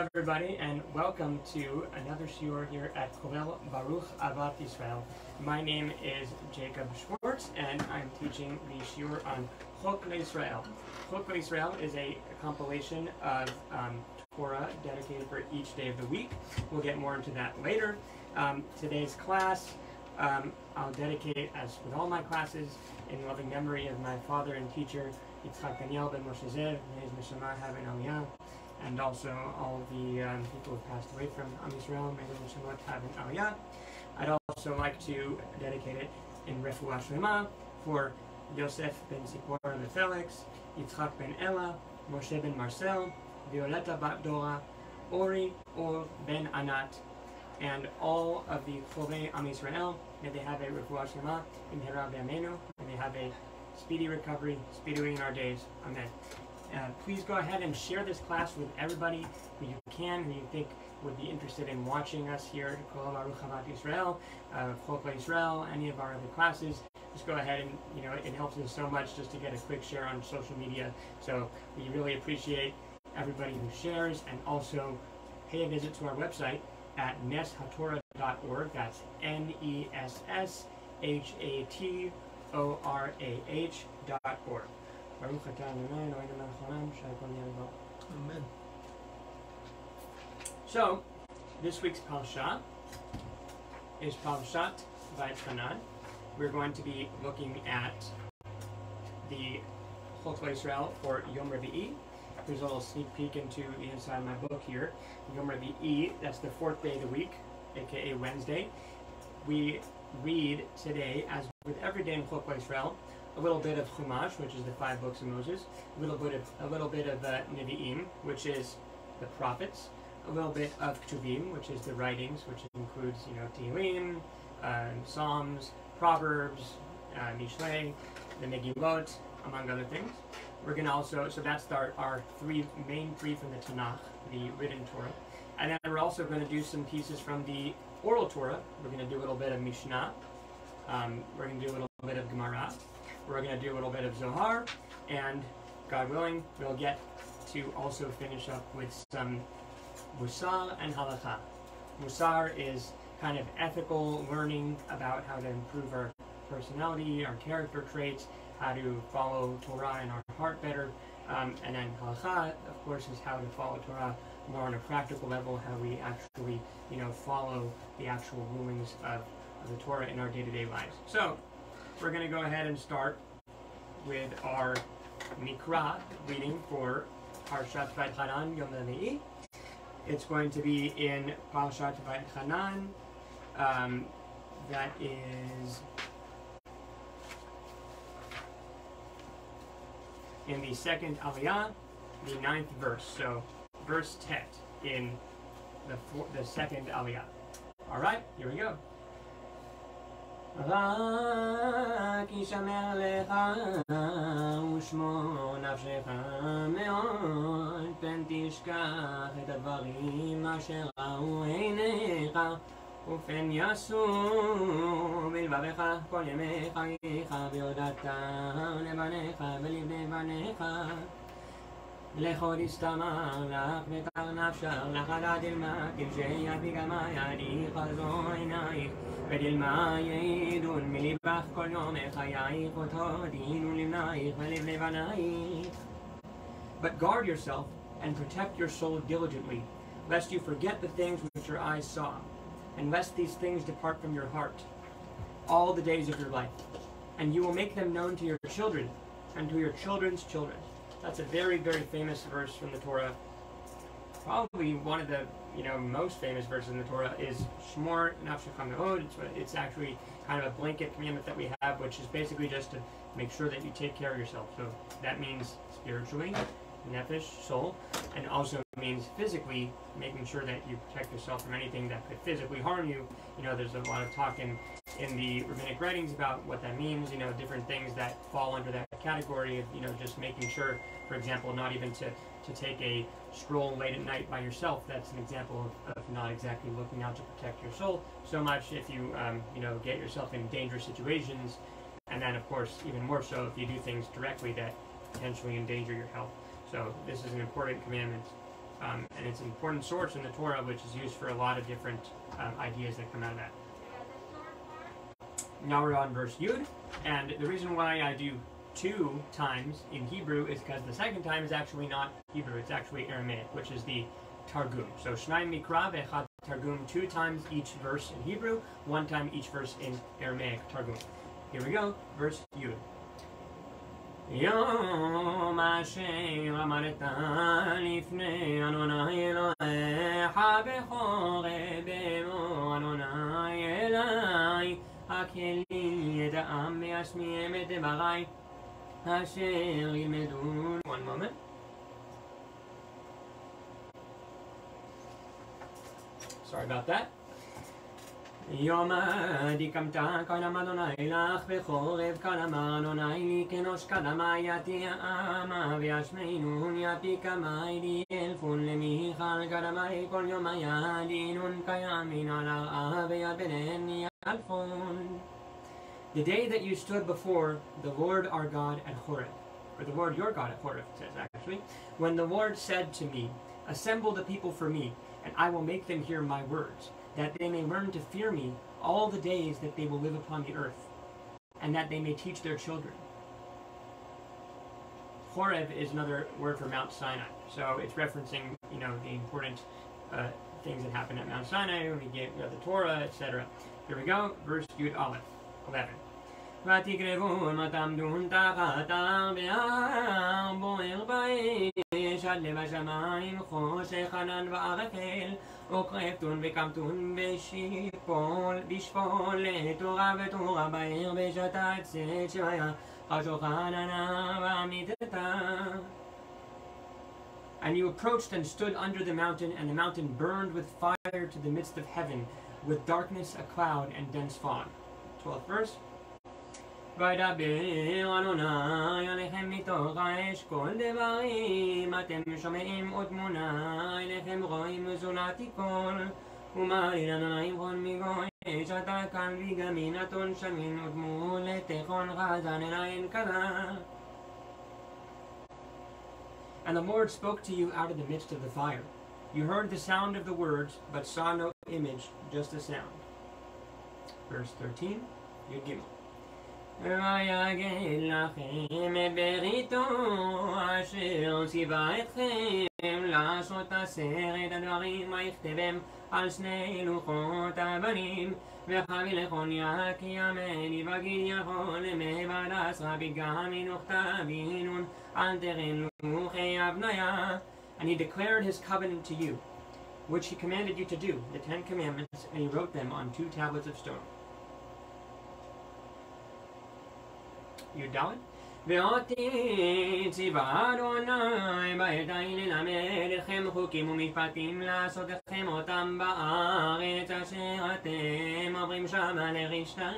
Hello everybody, and welcome to another shiur here at KOLLEL Baruch A'Havat Israel. My name is Jacob Schwartz, and I'm teaching the shiur on Chok Le'Israel. Chok Le'Israel is a compilation of Torah dedicated for each day of the week. We'll get more into that later. Today's class, I'll dedicate, as with all my classes, in loving memory of my father and teacher, Yitzchak Daniel ben Moshe Zev, may his neshama have an aliyah, and also all of the people who passed away from Israel, may their neshamot have an aliyah. I'd also like to dedicate it in REFUAH SHELEMAH for Yosef ben ציפורה ופיליקס, יצחק ben Ella, Moshe ben Mרסל, Violetta Bat Dorah, Ori or ben Anat, and all of the Chovei Israel. May they have a REFUAH SHELEMAH in Hera b'yameinu, and they have a speedy recovery, speedily in our days. Amen. Please go ahead and share this class with everybody who you can, who you think would be interested in watching us here at KOLLEL Baruch A'Havat Israel, Chok Le'Israel, any of our other classes. Just go ahead and, it helps us so much just to get a quick share on social media. So we really appreciate everybody who shares, and also pay a visit to our website at neshatorah.org. That's NESSHATORAH.org. Amen. So, this week's Parashat is P'arshat VA'ETCHANAN. We're going to be looking at the Chok Le'Israel for Yom Revi'i. Here's a little sneak peek into the inside of my book here. Yom Revi'i, that's the fourth day of the week, aka Wednesday. We read today, as with every day in Chok Le'Israel, a little bit of Chumash, which is the 5 books of Moses, a little bit of Nevi'im, which is the prophets, a little bit of Ketuvim, which is the writings, which includes, Tehillim, Psalms, Proverbs, Mishlei, the Megillot, among other things. We're going to also, so that's our main three from the Tanakh, the written Torah. And then we're also going to do some pieces from the oral Torah. We're going to do a little bit of Mishnah. We're going to do a little bit of Gemara. We're going to do a little bit of Zohar, and God willing, we'll get to also finish up with some Musar and Halakha. Musar is kind of ethical learning about how to improve our personality, our character traits, how to follow Torah in our heart better, and then Halakha, of course, is how to follow Torah more on a practical level, how we actually, follow the actual rulings of the Torah in our day-to-day lives. So, we're going to go ahead and start with our Mikra reading for Parashat VA'ETCHANAN Yom Revi'i. It's going to be in Parashat VA'ETCHANAN. That is in the second Aliyah, the 9th verse. So, verse Tet in the second Aliyah. All right, here we go. רק ישמר לך ושמור נפשך מאוד, פן תשכח את הדברים אשר ראו עיניך, ופן יעשו בלבבך כל ימי חייך, והודעת לבניך ולבני בניך. לכו תסתמר לך וקר נפשך, לך תלמד שיפיק מה ידיך זו עינייך, ותלמד ידון מלבך כל יום חייך, אותו דין ולבנייך ולבני בנייך. But guard yourself and protect your soul diligently, lest you forget the things which your eyes saw, and lest these things depart from your heart all the days of your life, and you will make them known to your children and to your children's children. That's a very, very famous verse from the Torah. Probably one of the most famous verses in the Torah is Shmor Nafshecha Me'od. It's actually kind of a blanket commandment that we have, which is basically just to make sure that you take care of yourself. So that means spiritually, nefesh, soul, and also means physically making sure that you protect yourself from anything that could physically harm you. There's a lot of talk in the rabbinic writings about what that means, different things that fall under that category of, just making sure, for example, not even to take a stroll late at night by yourself. That's an example of not exactly looking out to protect your soul so much if you, get yourself in dangerous situations, and then, of course, even more so if you do things directly that potentially endanger your health. So this is an important commandment. and it's an important source in the Torah, which is used for a lot of different ideas that come out of that. Now we're on verse Yud, and the reason why I do 2 times in Hebrew is because the second time is actually not Hebrew, it's actually Aramaic, which is the Targum. So Shnayim Mikra ve'echad Targum, 2 times each verse in Hebrew, 1 time each verse in Aramaic Targum. Here we go, verse Yud. יום אשר אמרת לפני אדוני אלוהיך בחורב במו אדוני אלי הקהל ידעם וישמיעם את דברי אשר ילמדון. One moment. Sorry about that. יום דיקמת קדם אדוני לך בחורב קדם אדוני לי כנוש קדם יתי העמה וישמעינון יפי קמי ילפון למיכל קדמי כל יום ידינון קיימין על הרעה ויד ביניהן ילפון. The day that you stood before the Lord our God at Horeb, or the Lord your God at Horeb, it says actually, when the Lord said to me, assemble the people for me, and I will make them hear my words, that they may learn to fear me all the days that they will live upon the earth, and that they may teach their children. Horeb is another word for Mount Sinai, so it's referencing, the important things that happened at Mount Sinai when we gave the Torah, etc. Here we go, verse Yud Aleph, 11. ותקרבו ותעמדון תחת בהר בוער באש עד לב השמיים חושך ענן וערפל וקרבתון וקמתון בשפול לתורה ותורה בעיר בשעת צאת שהיה חשוך עננה ועמידתה. And you approached and stood under the mountain, and the mountain burned with fire to the midst of heaven, with darkness, a cloud, and dense fog. 12th verse. וידבר אדוני עליכם מתוך האש כל דברים אתם שומעים ותמונה אליכם רואים זולתי כל ומעיל אדוני כל מגוי שאתה כאן ויגמין אתון שמין ודמול לתכון חזן אליין כלה. And the Lord spoke to you out of the midst of the fire. You heard the sound of the words, but saw no image, just a sound. Verse 13, Yud Gimel. ויגד לכם את בריתו אשר ציווה אתכם לעשות 10 הדברים ויכתבם על 2 לוחות אבנים וחבי לכוניה כי ימני וגיד יכול למעבד 10 פתגמים וכתבין על תרן לוחי הבניה. And he declared his covenant to you, which he commanded you to do, the 10 commandments, and he wrote them on 2 tablets of stone. י"ד ואותי ציווה אדוני בעת ההיא ללמד אתכם חוקים ומשפטים לעשות אתכם אותם בארץ אשר אתם עוברים שמה לרשתה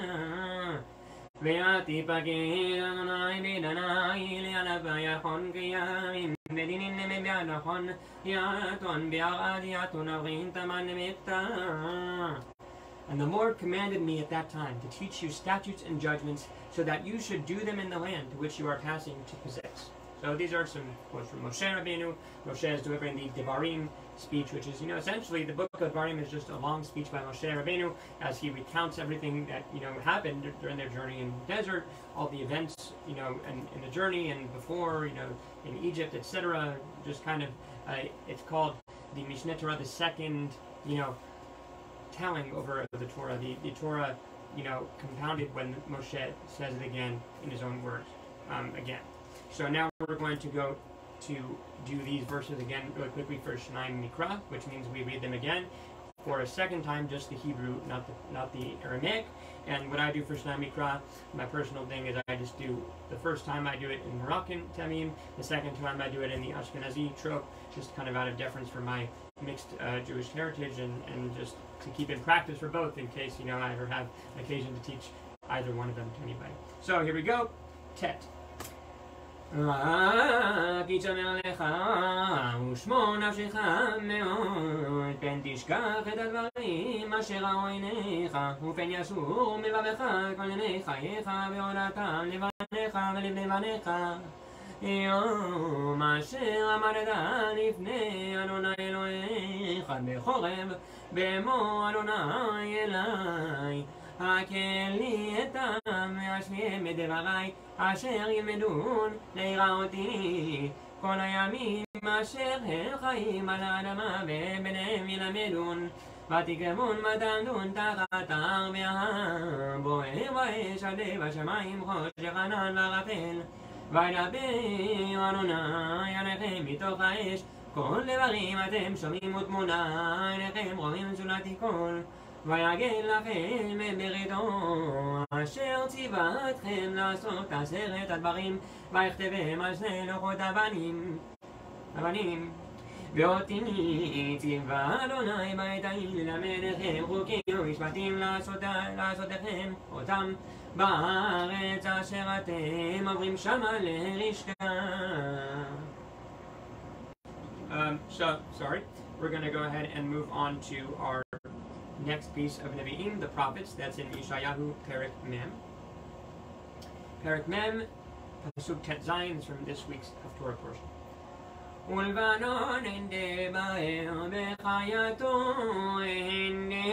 ותפקד אדוני בדני לידיו ויחון קיימים בדינים ביד נכון יעתון בערד יעתון עברים תמן למקטע. And the Lord commanded me at that time to teach you statutes and judgments so that you should do them in the land to which you are passing to possess. So these are some quotes from Moshe Rabbeinu. Moshe is delivering the Devarim speech, which is, essentially the book of Devarim is just a long speech by Moshe Rabbeinu as he recounts everything that, happened during their journey in the desert, all the events, and in the journey and before, in Egypt, etc. Just kind of, it's called the Mishneh Torah, the second, telling over the Torah. The Torah, compounded when Moshe says it again in his own words, again. So now we're going to go to do these verses again really quickly for Shnayim Mikra, which means we read them again for a second time, just the Hebrew, not the Aramaic. And what I do for Shnayim Mikra, my personal thing is I just do, the first time I do it in Moroccan Tamim, the second time I do it in the Ashkenazi trope, just kind of out of deference for my mixed Jewish heritage and just to keep in practice for both in case, I ever have occasion to teach either one of them to anybody. So here we go, Tet. רק ישמר לך ושמור נפשך מאוד פן תשכח את הדברים אשר ראו עיניך ופן יסור מלבבך כל ימי חייך והודעתם לבניך ולבני בניך יום אשר עמדת לפני אדוני אלוהיך בחורב באמור אדוני אלי הקל לי את העם והשמיעם בדברי אשר ילמדון להיראותי כל הימים אשר הם חיים על האדמה ובניהם ילמדון ותקרבון ותעמדון תחת ההר וההר בוער באש עדי בשמיים חושך ענן וערפל וידבר אדוני עליכם מתוך האש כל דברים אתם שומעים ותמונה עיניכם רואים זולתי כל ויגל לכם את בריתו אשר ציווה אתכם לעשות 10 הדברים ויכתבם על 2 לוחות אבנים ואותי ציווה אדוני בעת ההיא ללמדכם חוקים ומשפטים לעשותכם אותם בארץ אשר אתם עוברים שמה לרשתה. Sorry, we're going to go ahead and move on to our next piece of Nevi'im, the prophets. That's in Yeshayahu, Perek Mem. Perek Mem, Pasuk Tet Zayin, is from this week's Haftorah portion. ולבנון נדבר בחייתו הנה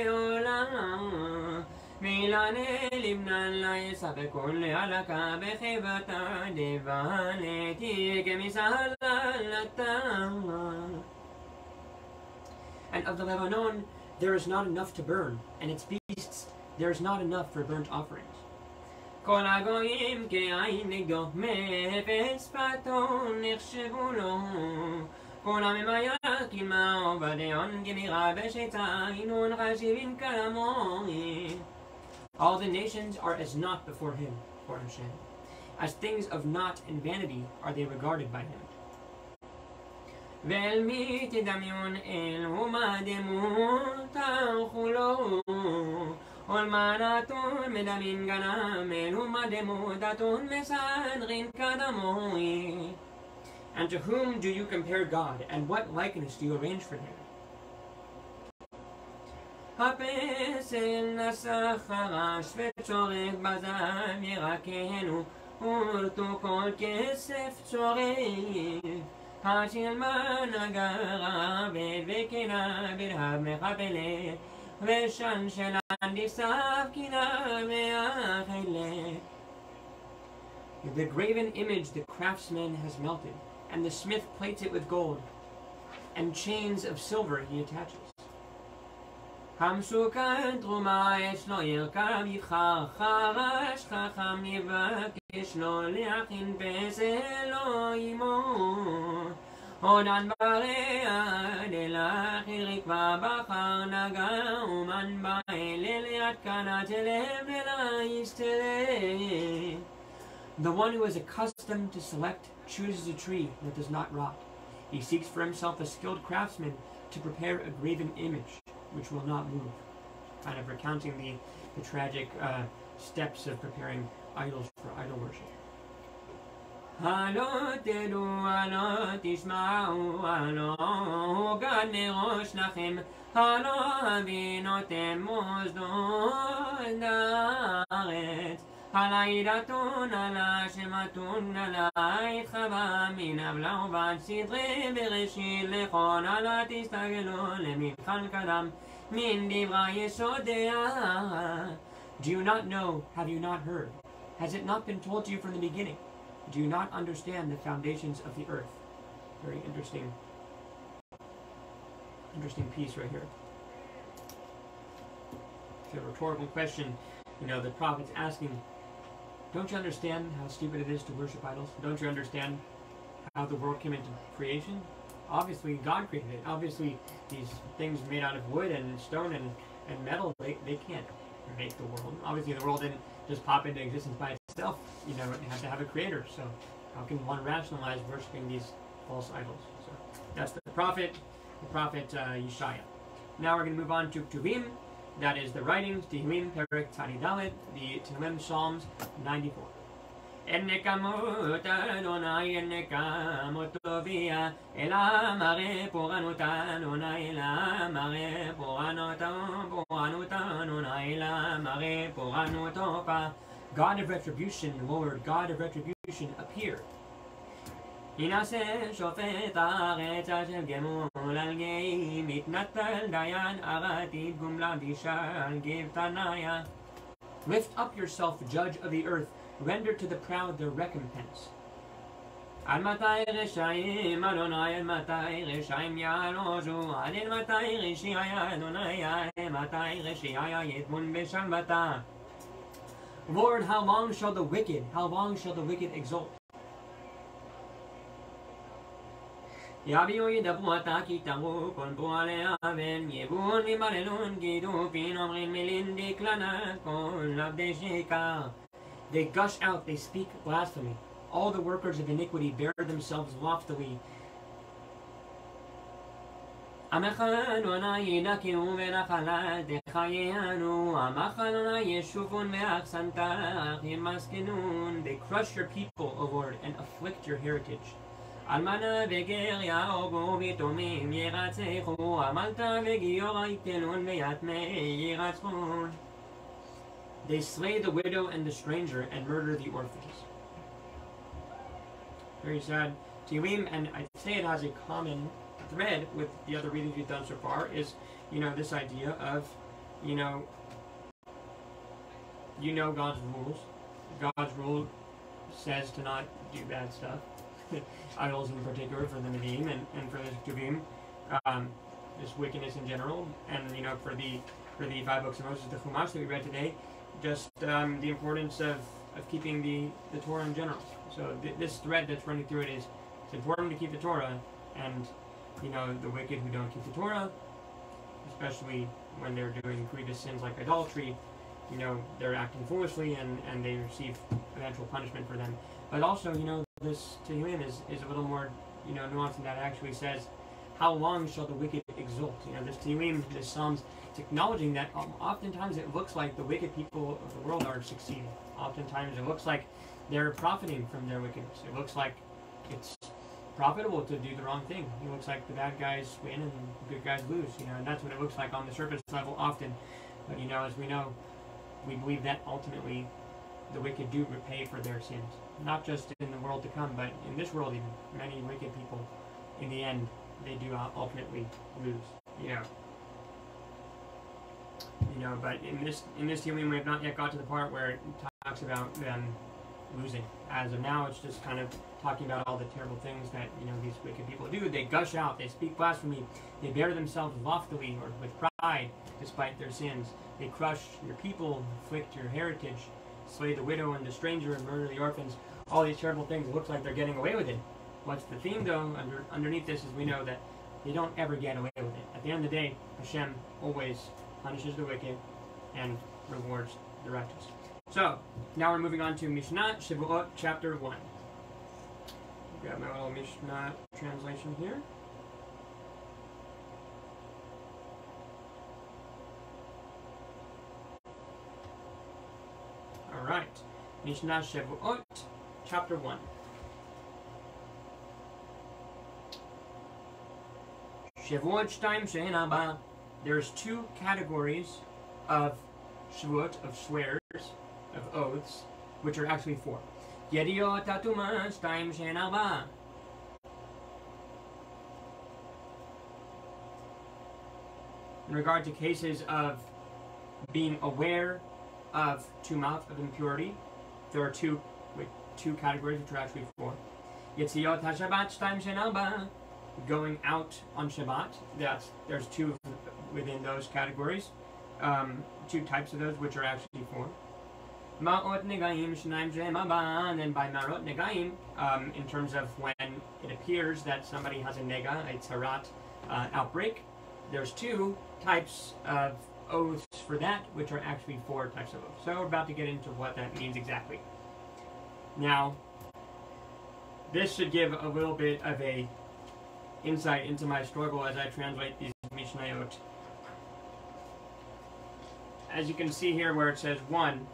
עולם מילנה לבנן לעשה בכל להלקה בחבתה דבנתי כמסהלתה. And of the Lebanon there is not enough to burn, and its beasts there is not enough for burnt offerings. כל הגויים כעין נגדו מאפס שפתו נחשבו לו כל הממיה כלמה ובדיון גמירה בשצה אינון חשיבים כלמוי. All the nations are as naught before him, for Hashem. As things of naught and vanity are they regarded by him. ואל מי תדמיון אל ומה דמות תאכלו ולמנתון מדמין גנם אל ומה דמותתון מסנרין כדמוי. And to whom do you compare God, and what likeness do you arrange for him? הפסל נסע חרש וצורק בזן ירקנו ורתו כל כסף צורק השלמן הגרה וקנה ברהב מחפלה ושלשלן דיסף קנה מאכלה. The graven image the craftsman has melted, and the smith plates it with gold, and chains of silver he attaches. המסוכן תרומה יש לו ירכב יבחר חרש חכם יבקש לו להכין פסל לא עמו עודן ברע דלאחי רקבה בחר נגע ומן באלה להתקנת אליהם ולהסתלה. The one who is accustomed to select chooses a tree that does not rot. He seeks for himself a skilled craftsman to prepare a graven image which will not move. Kind of recounting the tragic steps of preparing idols for idol worship. הלא תדעו, הלא תשמעו, הלא גד מראש לכם, הלא הבינותם מוסדות הארץ. הלא ידעתון, הלא שמתון, הלא יתחבא מן עוולה ובעד סדרי בראשית לכון, הלא תסתגלו למבחן קדם מן דברי יסודיה. Do you not know? Have you not heard? Has it not been told to you from the beginning? Do you not understand the foundations of the earth? Very interesting piece right here. It's a rhetorical question. You know, the prophet's asking, don't you understand how stupid it is to worship idols? Don't you understand how the world came into creation? Obviously, God created it. Obviously, these things made out of wood and stone and metal, they can't make the world. Obviously, the world didn't just pop into existence by itself. You know, it had to have a creator. So how can one rationalize worshiping these false idols? So that's the prophet Yeshaya. Now we're going to move on to Tuvim. That is the writings, Tehillim, Perek Tzadidalet, the Tehillim Psalms 94. En nekamot Adonai, en nekamot tovia, ela mare poranot Adonai, ela mare poranot Adonai, ela mare poranotopa. God of retribution, Lord, God of retribution, retribution appear. Lift up yourself, judge of the earth, render to the proud their recompense. Lord, how long shall the wicked exult? They gush out, they speak blasphemy. All the workers of iniquity bear themselves loftily. They crush your people, O Lord, and afflict your heritage. They slay the widow and the stranger and murder the orphans. Very sad. Tehillim, and I'd say it has a common thread with the other readings we've done so far, is, this idea of, God's rules. God's rule says to not do bad stuff. Idols in particular for the Miriam and for the Tuvim, just wickedness in general, and for the 5 books of Moses, the Chumash that we read today, just the importance of keeping the Torah in general. So this thread that's running through it is, it's important to keep the Torah, and the wicked who don't keep the Torah, especially when they're doing grievous sins like idolatry, they're acting foolishly and they receive eventual punishment for them. But also, this Tehillim is a little more, nuanced than that. It actually says, how long shall the wicked exult? This Tehillim, this Psalms, it's acknowledging that oftentimes it looks like the wicked people of the world are succeeding. Oftentimes it looks like they're profiting from their wickedness. It looks like it's profitable to do the wrong thing. It looks like the bad guys win and the good guys lose, and that's what it looks like on the surface level often. But, as we know, we believe that ultimately the wicked do repay for their sins. Not just in the world to come, but in this world even. Many wicked people, in the end, they do ultimately lose. But in this Tehillim, we have not yet got to the part where it talks about them losing. As of now, it's just kind of talking about all the terrible things that these wicked people do. They gush out, they speak blasphemy, they bear themselves loftily or with pride despite their sins. They crush your people, afflict your heritage, slay the widow and the stranger, and murder the orphans. All these terrible things. It looks like they're getting away with it. What's the theme, though? Underneath this is we know that they don't ever get away with it. At the end of the day, Hashem always punishes the wicked and rewards the righteous. So, now we're moving on to Mishnah Shavuot, chapter 1. Grab my little Mishnah translation here. Alright, Mishnah Shavuot, chapter 1. Shavuot Shtaim She'en Haba. There's 2 categories of Shavuot, of swears, of oaths, which are actually 4. Yediot Atuma Shtaim She'en Haba. In regard to cases of being aware of tumat, of impurity, there are 2 categories, which are actually 4. Yetziot HaShabbat Shtaim She'en Haba. Going out on Shabbat, there's 2 within those categories, 2 types of those, which are actually 4. Ma'ot Negaim Shnaim She'en Haba. And then by Ma'ot Negaim, in terms of when it appears that somebody has a nega, a tzarat outbreak, there's 2 types of oaths for that, which are actually 4 types of oaths. So we're about to get into what that means exactly. Now, this should give a little bit of a insight into my struggle as I translate these Mishnayot. As you can see here where it says 1,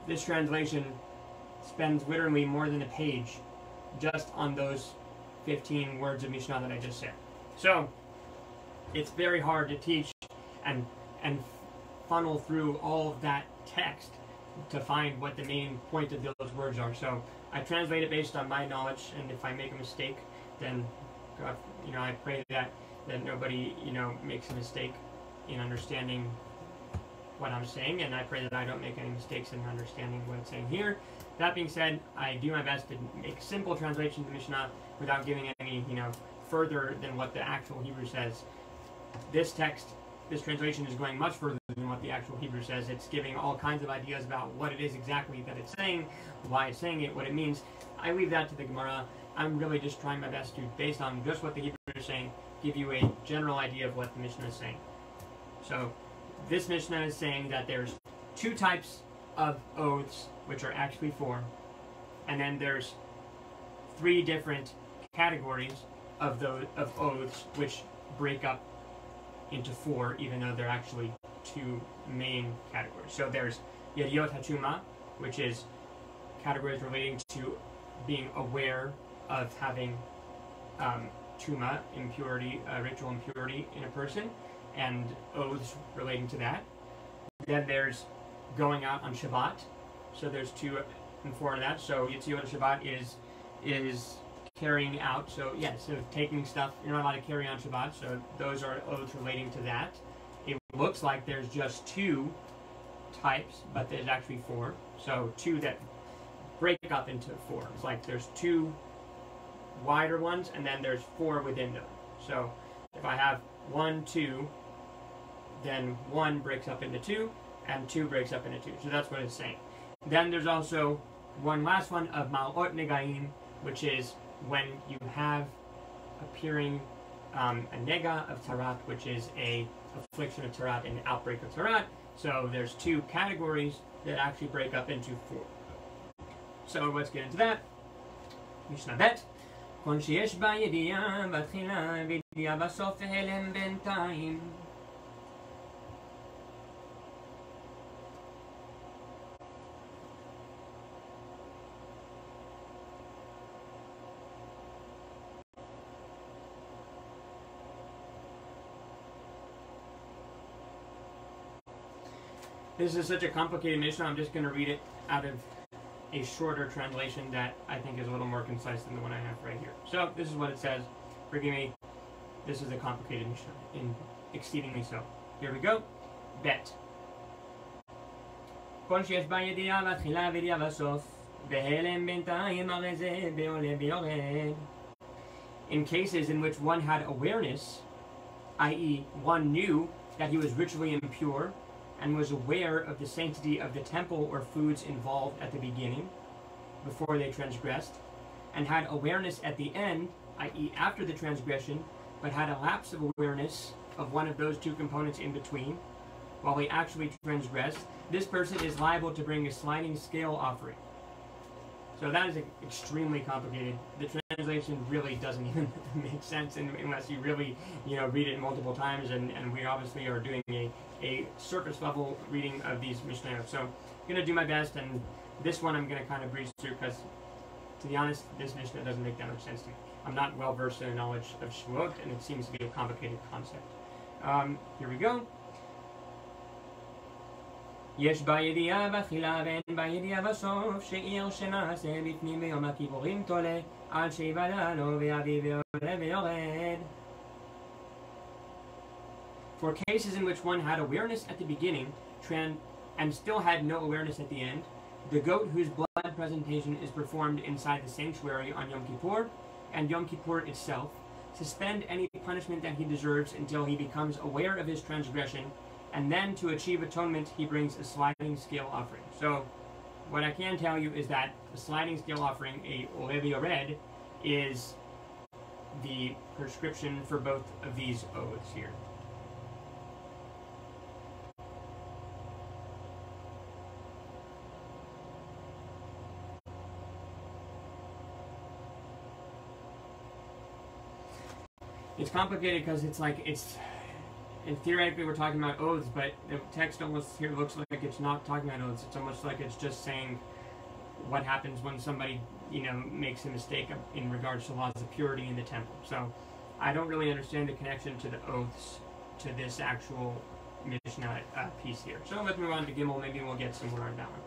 this translation spends literally more than a page just on those 15 words of Mishnah that I just said. So, it's very hard to teach and funnel through all of that text to find what the main point of those words are. So I translate it based on my knowledge, and if I make a mistake, then God, I pray that nobody, makes a mistake in understanding what I'm saying, and I pray that I don't make any mistakes in understanding what it's saying here. That being said, I do my best to make simple translation of the Mishnah without giving any, further than what the actual Hebrew says. This translation is going much further than what the actual Hebrew says. It's giving all kinds of ideas about what it is exactly that it's saying, why it's saying it, what it means. I leave that to the Gemara. I'm really just trying my best to, based on just what the Hebrew is saying, give you a general idea of what the Mishnah is saying. So, this Mishnah is saying that there's 2 types of oaths, which are actually 4, and then there's 3 different categories of oaths, which break up into 4, even though they're actually 2 main categories. So there's Yediot HaTumah, which is categories relating to being aware of having Tumah, impurity, ritual impurity in a person, and oaths relating to that. Then there's going out on Shabbat. So there's 2 and 4 of that. So Yitziot Shabbat is carrying out. So taking stuff. You're not allowed to carry on Shabbat. So those are oaths relating to that. It looks like there's just 2 types, but there's actually 4. So 2 that break up into 4. It's like there's 2 wider ones, and then there's 4 within them. So if I have 1, 2, then 1 breaks up into 2, and 2 breaks up into 2. So that's what it's saying. Then there's also one last one of Mal'ot Negaim, which is when you have appearing a nega of tarat, which is a affliction of tarat, an outbreak of tarat. So there's 2 categories that actually break up into 4. So let's get into that. Mishnah Bet. כל שיש בה ידיעה ואתחנן וידיעה בסוף והלם בינתיים. This is such a complicated Mishnah, I'm just going to read it out of a shorter translation that I think is a little more concise than the one I have right here. So, this is what it says. Forgive me, this is a complicated Mishnah, exceedingly so. Here we go. Bet. כל שיש בה ידיעה והתחילה וידיעה בסוף, והלם בינתיים הרי זה בעולה ויורד. In cases in which one had awareness, i.e. one knew that he was ritually impure, and was aware of the sanctity of the temple or foods involved at the beginning, before they transgressed, and had awareness at the end, i.e. after the transgression, but had a lapse of awareness of one of those 2 components in between, while they actually transgressed, this person is liable to bring a sliding scale offering. So that is extremely complicated. The translation really doesn't even make sense unless you really, read it multiple times, and we obviously are doing a surface level reading of these Mishnayot. So I'm going to do my best, and this one I'm going to kind of breeze through because, to be honest, this Mishnah doesn't make that much sense to me. I'm not well versed in the knowledge of Shavuot, and it seems to be a complicated concept. Here we go. יש בה ידיעה בתחילה ואין בה ידיעה בסוף, שעיר שנעשה בפנים ביום הכיפורים תולה, עד שיוודע לו ואביו ועולה ויורד. For cases in which one had awareness at the beginning and still had no awareness at the end, the goat whose blood presentation is performed inside the sanctuary on Yom Kippur, and Yom Kippur itself, suspend any punishment that he deserves until he becomes aware of his transgression, and then to achieve atonement, he brings a sliding scale offering. So, what I can tell you is that the sliding scale offering, a Olevi Yored, is the prescription for both of these oaths here. It's complicated because and theoretically we're talking about oaths, but the text almost here looks like it's not talking about oaths. It's almost like it's just saying what happens when somebody, makes a mistake in regards to laws of purity in the temple. So I don't really understand the connection to the oaths to this actual Mishnah piece here. So let's move on to Gimel. Maybe we'll get somewhere on that one.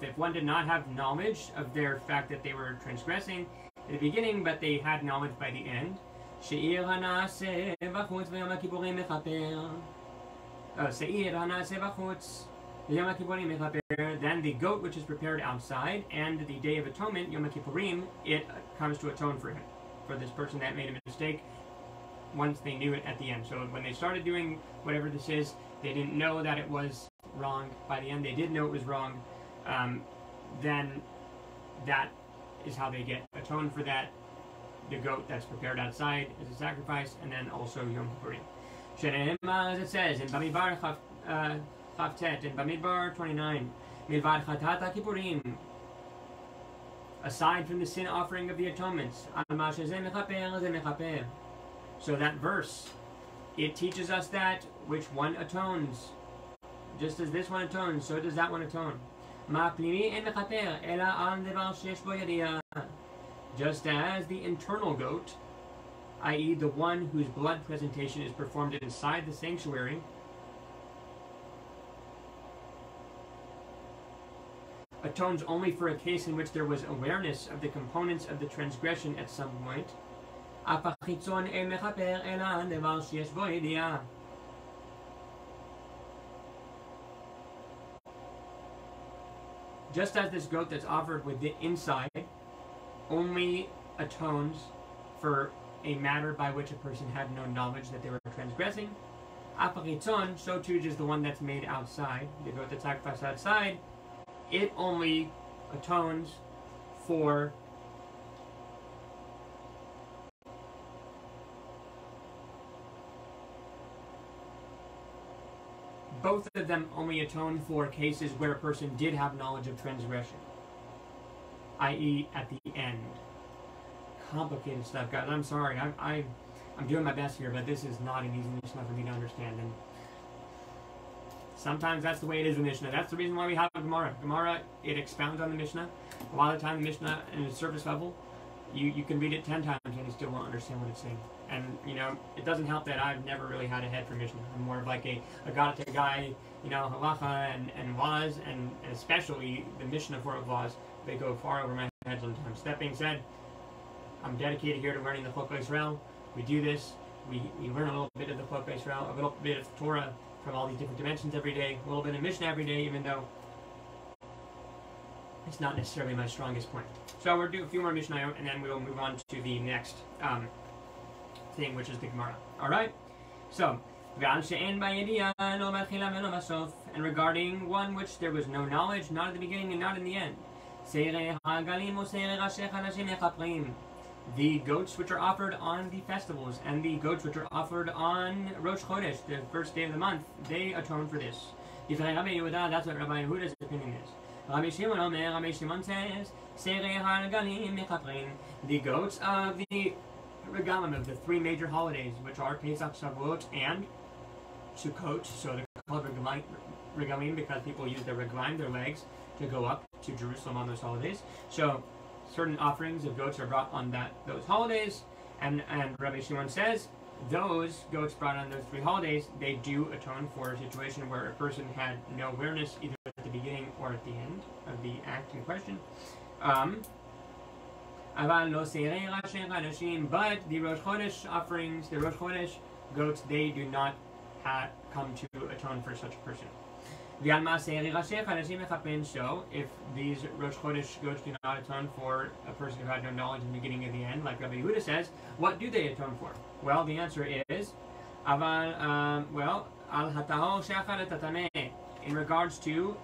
If one did not have knowledge of their fact that they were transgressing at the beginning, but they had knowledge by the end, then the goat which is prepared outside, and the Day of Atonement, Yom Kippurim, it comes to atone for him, for this person that made a mistake once they knew it at the end. So when they started doing whatever this is, they didn't know that it was wrong. By the end, they did know it was wrong. Then that is how they get atoned for that. The goat that's prepared outside is a sacrifice, and then also Yom Kippurim. As it says in Bamidbar Chavtet, in Bamidbar 29, Milvad Chatat Kippurim, aside from the sin offering of the atonements, so that verse, it teaches us that which one atones. Just as this one atones, so does that one atone. Just as the internal goat, i.e. the one whose blood presentation is performed inside the sanctuary, atones only for a case in which there was awareness of the components of the transgression at some point. Just as this goat that's offered with the inside only atones for a matter by which a person had no knowledge that they were transgressing, so too is the one that's made outside, the goat that's sacrificed outside, it only atones for both of them only atone for cases where a person did have knowledge of transgression, i.e. at the end. Complicated stuff, guys. I'm sorry. I'm doing my best here, but this is not an easy Mishnah for me to understand. And sometimes that's the way it is in Mishnah. That's the reason why we have a Gemara. Gemara, it expounds on the Mishnah. A lot of the time, the Mishnah, in the surface level, you can read it 10 times and you still won't understand what it's saying. And, you know, it doesn't help that I've never really had a head for Mishnah. I'm more of like a Gadata guy, you know, halacha and laws, and especially the Mishnah for laws. They go far over my head sometimes. That being said, I'm dedicated here to learning the Chok Le'Israel. We do this. We learn a little bit of the Chok Le'Israel, a little bit of Torah from all these different dimensions every day, a little bit of Mishnah every day, even though it's not necessarily my strongest point. So we'll do a few more Mishnayot, and then we'll move on to the next thing, which is the Gemara. Alright? So, and regarding one which there was no knowledge, not at the beginning and not in the end. The goats which are offered on the festivals and the goats which are offered on Rosh Chodesh, the first day of the month, they atone for this. That's what Rabbi Yehuda's opinion is. Rabbi Shimon says, the goats of the regalim of the three major holidays, which are Pesach, Shavuot, and Sukkot. So they're called regalim because people use their regalim, their legs, to go up to Jerusalem on those holidays. So certain offerings of goats are brought on those holidays, and Rabbi Shimon says those goats brought on those three holidays, they do atone for a situation where a person had no awareness either at the beginning or at the end of the act in question. But the Rosh Chodesh offerings, the Rosh Chodesh goats, they do not come to atone for such a person. So, if these Rosh Chodesh goats do not atone for a person who had no knowledge in the beginning and the end, like Rabbi Yehuda says, what do they atone for? Well, the answer is, in regards to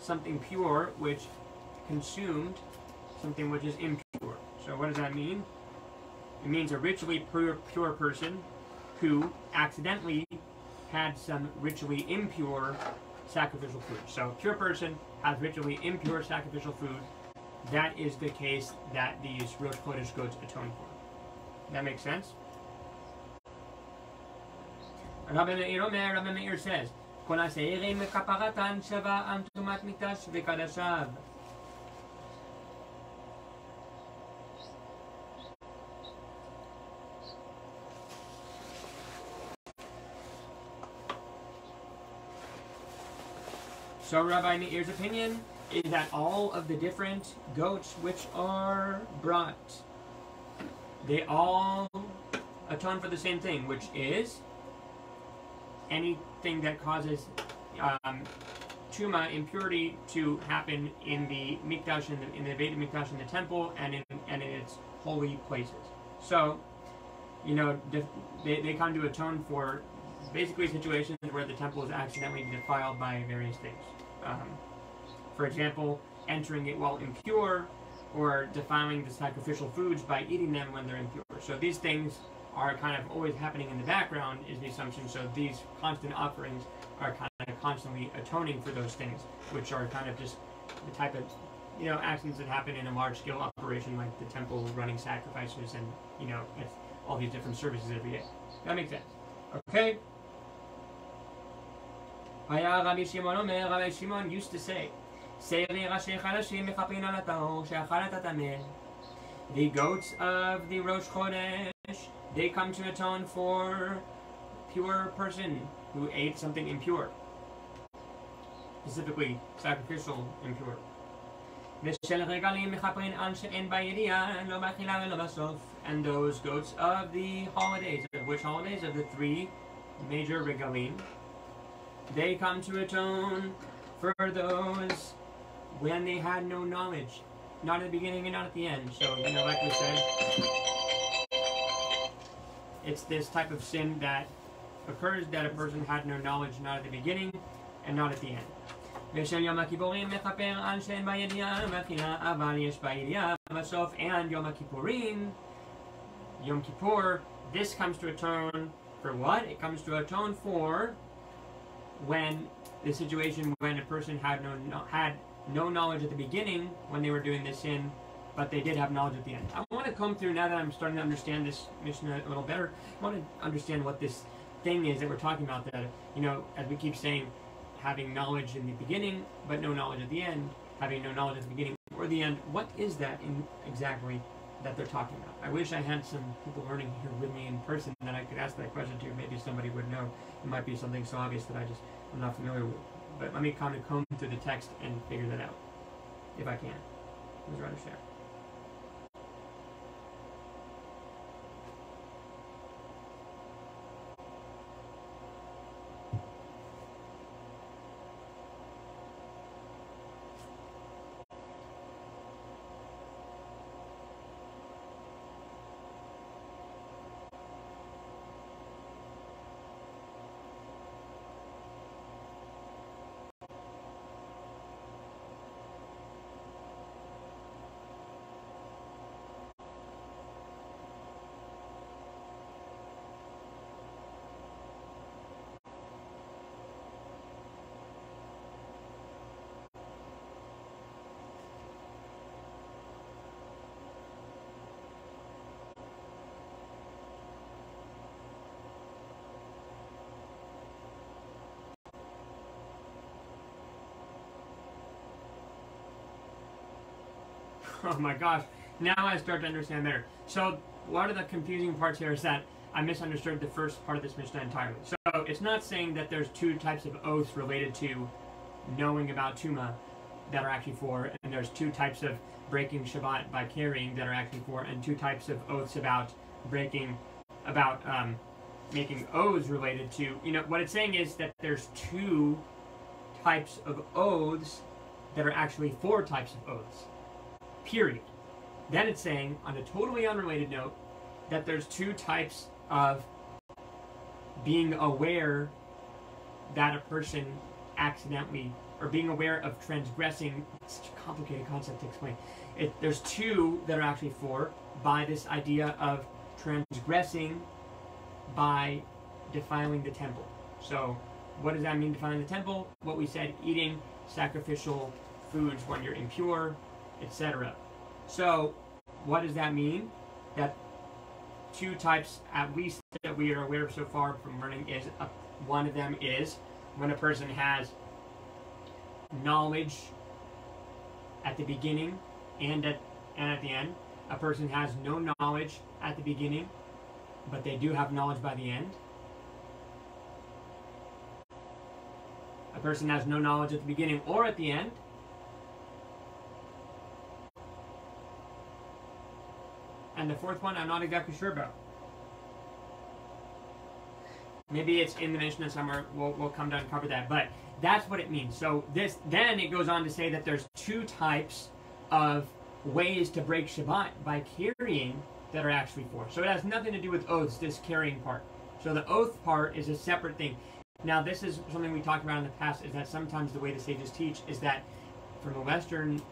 something pure which consumed something which is impure. So what does that mean? It means a ritually pure person who accidentally had some ritually impure sacrificial food. So a pure person has ritually impure sacrificial food. That is the case that these Rosh Chodesh goats atone for. That makes sense? Rabbi Meir says, So Rabbi Meir's opinion is that all of the different goats which are brought, they all atone for the same thing, which is anything that causes tuma, impurity, to happen in the mikdash, in the Beit Mikdash, in the temple, and in its holy places. So, you know, they come to atone for basically situations where the temple is accidentally defiled by various things. For example, entering it while impure, or defiling the sacrificial foods by eating them when they're impure. So these things are kind of always happening in the background, is the assumption. So these constant offerings are kind of constantly atoning for those things, which are kind of just the type of, you know, actions that happen in a large-scale operation, like the temple running sacrifices and, you know, all these different services every day. That makes sense. Okay? Rabbi Shimon used to say, the goats of the Rosh Chodesh, they come to atone for pure person who ate something impure, specifically sacrificial impure. And those goats of the holidays, of which holidays? Of the three major regalim, they come to atone for those when they had no knowledge, not at the beginning and not at the end. So, you know, like we said, it's this type of sin that occurs that a person had no knowledge, not at the beginning and not at the end. And Yom Kippurim, Yom Kippur, this comes to atone for what? It comes to atone for when the situation when a person had no knowledge at the beginning when they were doing this sin, but they did have knowledge at the end. I want to come through, now that I'm starting to understand this Mishnah a little better, I want to understand what this thing is that we're talking about, that, you know, as we keep saying, having knowledge in the beginning, but no knowledge at the end, having no knowledge at the beginning or the end. What is that exactly that they're talking about? I wish I had some people learning here with me in person that I could ask that question to. Maybe somebody would know. It might be something so obvious that I'm not familiar with. But let me kind of comb through the text and figure that out, if I can. Who's ready to share? Oh my gosh, now I start to understand better. So one of the confusing parts here is that I misunderstood the first part of this Mishnah entirely. So it's not saying that there's two types of oaths related to knowing about Tuma that are actually for, and there's two types of breaking Shabbat by carrying that are actually for, and two types of oaths about making oaths related to, you know, what it's saying is that there's two types of oaths that are actually four types of oaths. Period. Then it's saying, on a totally unrelated note, that there's two types of being aware that a person accidentally, or being aware of transgressing. It's such a complicated concept to explain. There's two that are actually for, by this idea of transgressing by defiling the temple. So what does that mean, defiling the temple? What we said, eating sacrificial foods when you're impure, etc. So what does that mean? That two types, at least, that we are aware of so far from learning, is one of them is when a person has knowledge at the beginning and at the end. A person has no knowledge at the beginning, but they do have knowledge by the end. A a person has no knowledge at the beginning or at the end. And the fourth one, I'm not exactly sure about. Maybe it's in the Mishnah somewhere. We'll come down and cover that. But that's what it means. So then it goes on to say that there's two types of ways to break Shabbat by carrying that are actually four. So it has nothing to do with oaths, this carrying part. So the oath part is a separate thing. Now this is something we talked about in the past, is that sometimes the way the sages teach is that from a Western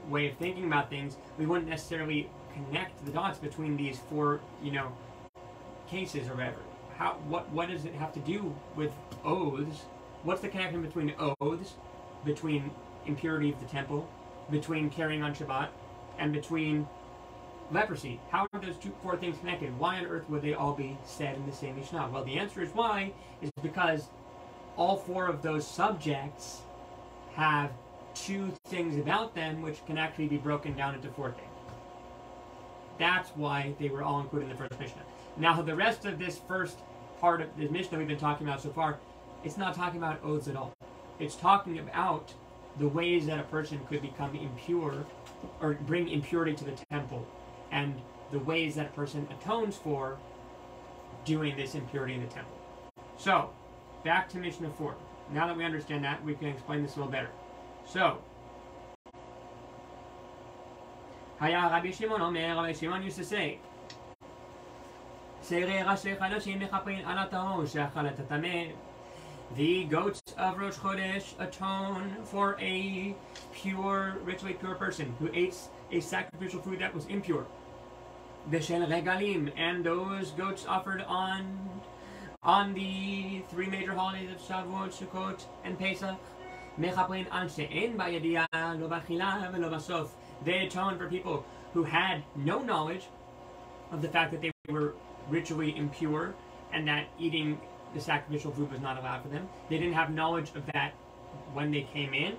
way of thinking about things, we wouldn't necessarily connect the dots between these four, cases or whatever. What does it have to do with oaths? What's the connection between oaths, between impurity of the temple, between carrying on Shabbat, and between leprosy? How are those four things connected? Why on earth would they all be said in the same Mishnah? Well, the answer is why is because all four of those subjects have two things about them which can actually be broken down into four things. That's why they were all included in the first Mishnah. Now, the rest of this first part of the Mishnah we've been talking about so far, it's not talking about oaths at all. It's talking about the ways that a person could become impure or bring impurity to the temple, and the ways that a person atones for doing this impurity in the temple. So, back to Mishnah 4. Now that we understand that, we can explain this a little better. So, Chayah Rabbi Shimon Omer, Rabbi Shimon used to say, the goats of Rosh Chodesh atone for a ritually pure person who ate a sacrificial food that was impure. V'shel regalim, and those goats offered on the three major holidays of Shavuot, Sukkot, and Pesach. They atone for people who had no knowledge of the fact that they were ritually impure and that eating the sacrificial food was not allowed for them. They didn't have knowledge of that when they came in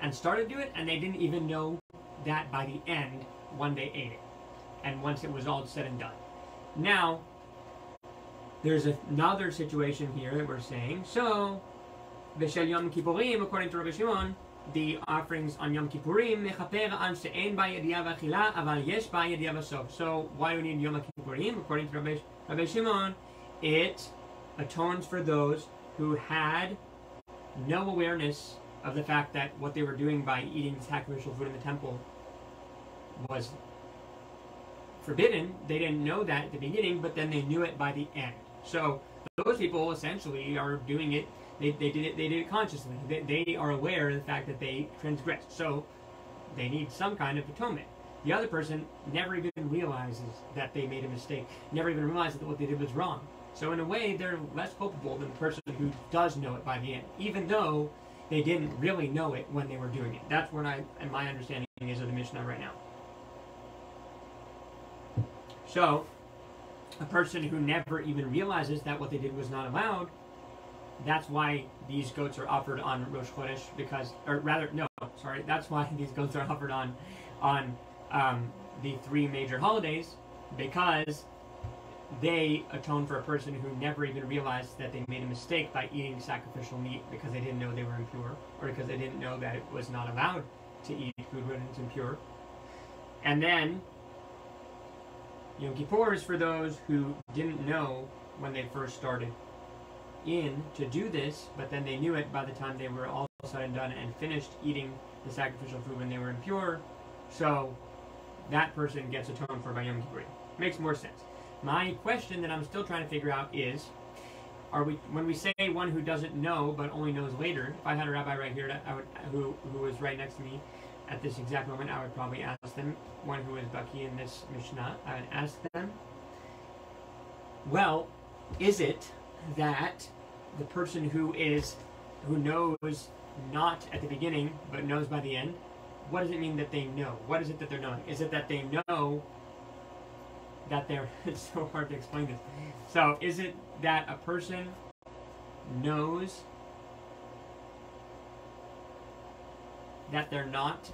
and started to do it, and they didn't even know that by the end when they ate it, and once it was all said and done. Now, there's another situation here that we're saying. So, V'shel Yom Kippurim, according to Rabbi Shimon, the offerings on Yom Kippurim, mechaper an she'en ba yediah v'achila, aval yesh ba yediah v'sof. So, why do we need Yom Kippurim? According to Rabbi Shimon, it atones for those who had no awareness of the fact that what they were doing by eating sacrificial food in the temple was forbidden. They didn't know that at the beginning, but then they knew it by the end. So those people essentially are doing it. They did it consciously. They are aware of the fact that they transgressed. So they need some kind of atonement. The other person never even realizes that they made a mistake. Never even realizes that what they did was wrong. So in a way, they're less culpable than the person who does know it by the end, even though they didn't really know it when they were doing it. That's what my understanding is of the Mishnah right now. So, a person who never even realizes that what they did was not allowed, that's why these goats are offered on Rosh Chodesh, that's why these goats are offered on the three major holidays, because they atone for a person who never even realized that they made a mistake by eating sacrificial meat because they didn't know they were impure, or because they didn't know that it was not allowed to eat food when it's impure. And then Yom Kippur is for those who didn't know when they first started in to do this, but then they knew it by the time they were all said and done and finished eating the sacrificial food when they were impure. So that person gets atoned for by Yom Kippur. Makes more sense. My question that I'm still trying to figure out is, when we say one who doesn't know but only knows later, if I had a rabbi right here who was right next to me at this exact moment, I would probably ask them, one who is Baki in this Mishnah, I would ask them, well, is it that the person who knows not at the beginning but knows by the end, what does it mean that they know? What is it that they're knowing? Is it that they know that they're, it's so hard to explain this. So is it that a person knows that they're not,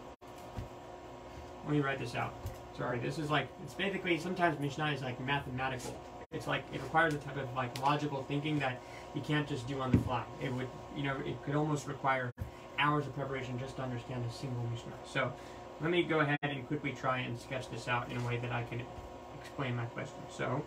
let me write this out. Sorry, this is like, it's basically, sometimes Mishnah is like mathematical. it's like it requires a type of like logical thinking that you can't just do on the fly. It would, it could almost require hours of preparation just to understand a single Mishnah. So let me go ahead and quickly try and sketch this out in a way that I can explain my question. So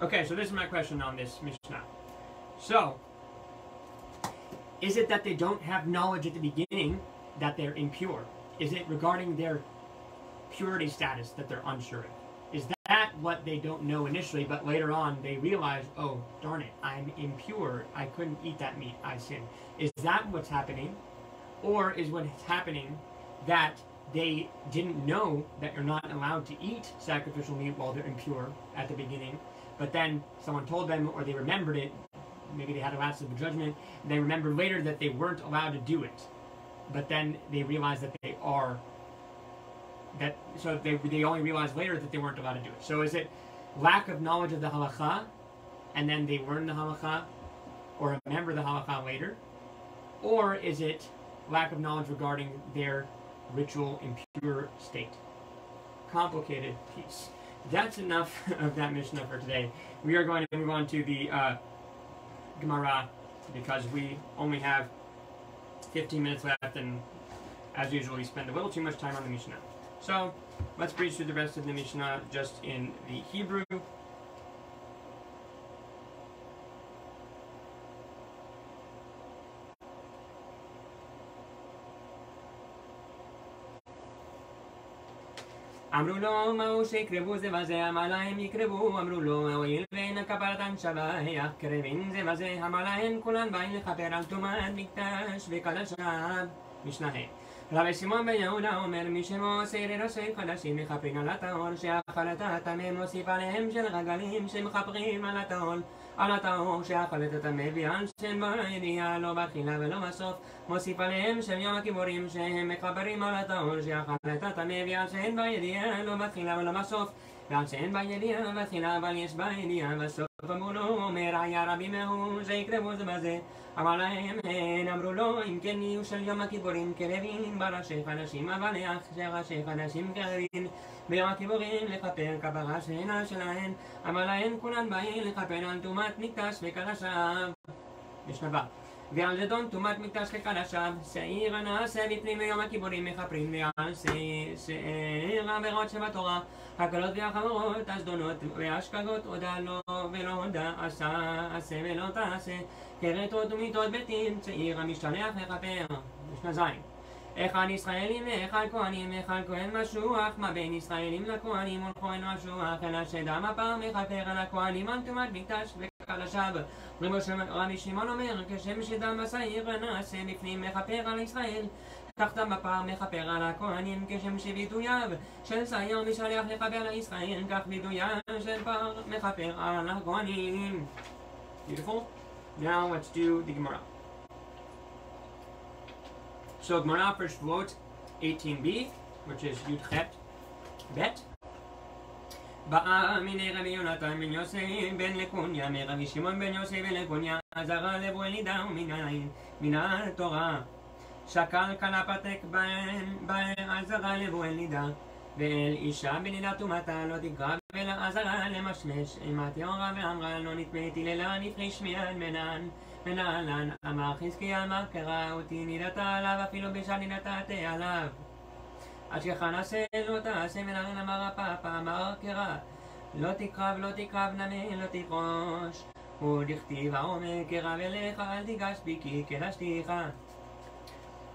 okay, so this is my question on this Mishnah. So, is it that they don't have knowledge at the beginning that they're impure? Is it regarding their purity status that they're unsure of? Is that what they don't know initially, but later on they realize, oh, darn it, I'm impure, I couldn't eat that meat, I sinned. Is that what's happening? Or is what's happening that they didn't know that you're not allowed to eat sacrificial meat while they're impure at the beginning, but then someone told them, or they remembered it, maybe they had a lapse of judgment, and they remembered later that they weren't allowed to do it, but then they realized that they are, so they only realized later that they weren't allowed to do it. So is it lack of knowledge of the halakha, and then they learn the halakha, or remember the halakha later? Or is it lack of knowledge regarding their ritual impure state? Complicated piece. That's enough of that Mishnah for today. We are going to move on to the Gemara because we only have 15 minutes left, and as usual we spend a little too much time on the Mishnah. So let's breeze through the rest of the Mishnah just in the Hebrew. אמרו לו מהו שיקרבו זה וזה, אמר להם יקרבו, אמרו לו הואיל ואין כפרתן שווה, היך קרבין זה וזה, אמר להם כולן באים לכפר על טומאת מקדש וקדשיו. משנה ה' רבי שמעון בן יהודה אומר מי שמוסר ראשי קדשים מכפרים על הטהור שאכלת הטמא מוסיף עליהם של רגלים שמכפרים על הטהור שאכלת הטמא ועל שם בידיעה לא באכילה ולא בסוף מוסיף עליהם של יום הכיפורים שהם מכפרים על הטהור שאכלת הטמא ועל שם בידיעה לא באכילה ולא בסוף ועל שאין בידיעה באכילה אבל יש בידיעה בסוף. אמרו לו אומר היה רבי מהו שיקרבו זה בזה, אמר להם הן, אמרו לו אם כן יהיו של יום הכיפורים קרבים בראשי חדשים, אבל איך שראשי חדשים קרבים ביום הכיפורים לכפר כפרה שאינה שלהן, אמר להם כולן באים לכפר על טומאת מקדש וקדשיו. משנה ו' ועל זדון טומאת מקדש וקדשיו שעיר הנעשה בפנים ביום הכיפורים מכפרים ועל שעיר העבירות שבתורה הקלות והחמורות, הזדונות והשכגות, הודה לו ולא הודה, עשה ולא תעשה, כרתות ומיתות ביתים, צעיר המשתלח לכפר. משנה ז' אחד ישראלים ואחד כהנים, אחד כהן משוח, מה בין ישראלים לכהנים ולכהן משוח, אלא שדם הפר מכפר על הכהנים על טומאת מקדש וקדשיו. רבי שמעון אומר, כשם שדם השעיר נעשה בפנים מכפר על ישראל, כך דם הפר מכפר על הכהנים, כשם שווידוייו של שעיר משלח לכפר לישראל, כך וידוייו של פר מכפר על הכהנים. Beautiful. Now let's do the Gemara. So Gemara for Shavuot 18b, which is Yud-Chet Bet. באה מיני רבי יונתן בן יוסי בן לקוניה, מרבי שמעון בן יוסי בן לקוניה, עזרה לבוא אלידה ומנין, מן התורה. שקל כלה פתק בהן עזרה לבוא אלידה, ואל אישה בנידה טומאתה לא תקרב, אלא עזרה למשמש, אימה טהורה ואמרה לא נטמאתי לילה נפריש מיד מנהלן, אמר חזקיה מה קרא אותי נידתה עליו, אפילו בשעה נידתה עליו. עד שכנעשה לא תעשה מנהלן, אמר הפאפה אמר קרא לא תקרב נמי לא תפרוש, ודכתיב האומר קרב אליך אל תיגש בי כי קדשתיך.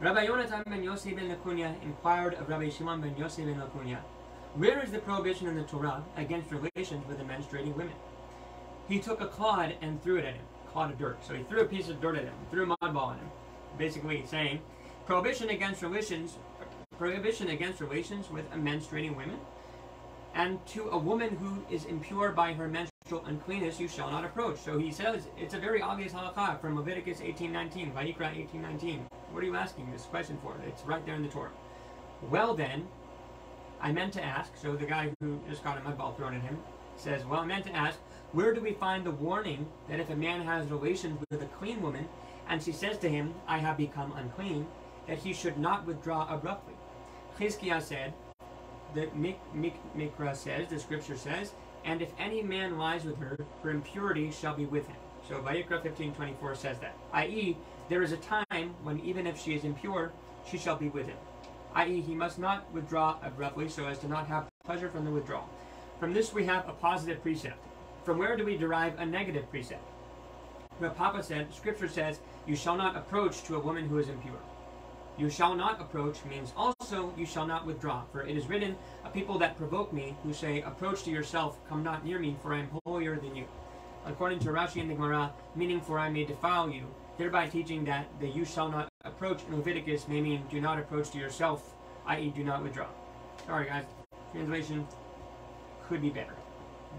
Rabbi Yonatan ben Yossi ben Lakunya inquired of Rabbi Shimon ben Yossi ben Lakunya, where is the prohibition in the Torah against relations with the menstruating women? He took a clod and threw it at him, a clod of dirt. So he threw a piece of dirt at him, threw a mud ball at him, basically saying, prohibition against relations with a menstruating women, and to a woman who is impure by her menstrual menstrual uncleanness you shall not approach. So he says it's a very obvious halakha from Leviticus 18:19, Vayikra 18:19. What are you asking this question for? It's right there in the Torah. Well then, I meant to ask, so the guy who just got a mud ball thrown at him says, well, I meant to ask, where do we find the warning that if a man has relations with a clean woman, and she says to him, I have become unclean, that he should not withdraw abruptly? Chizkiah said, the Mikra says, the scripture says, and if any man lies with her, her impurity shall be with him. So Vayikra 15:24 says that, i.e., there is a time when even if she is impure, she shall be with him. I.e., he must not withdraw abruptly so as to not have pleasure from the withdrawal. From this we have a positive precept. From where do we derive a negative precept? What Papa said, scripture says, you shall not approach to a woman who is impure. You shall not approach means also you shall not withdraw. For it is written, a people that provoke me, who say, approach to yourself, come not near me, for I am holier than you. According to Rashi and the Gemara, meaning for I may defile you, thereby teaching that the you shall not approach in Leviticus may mean do not approach to yourself, i.e. do not withdraw. Sorry guys, translation could be better.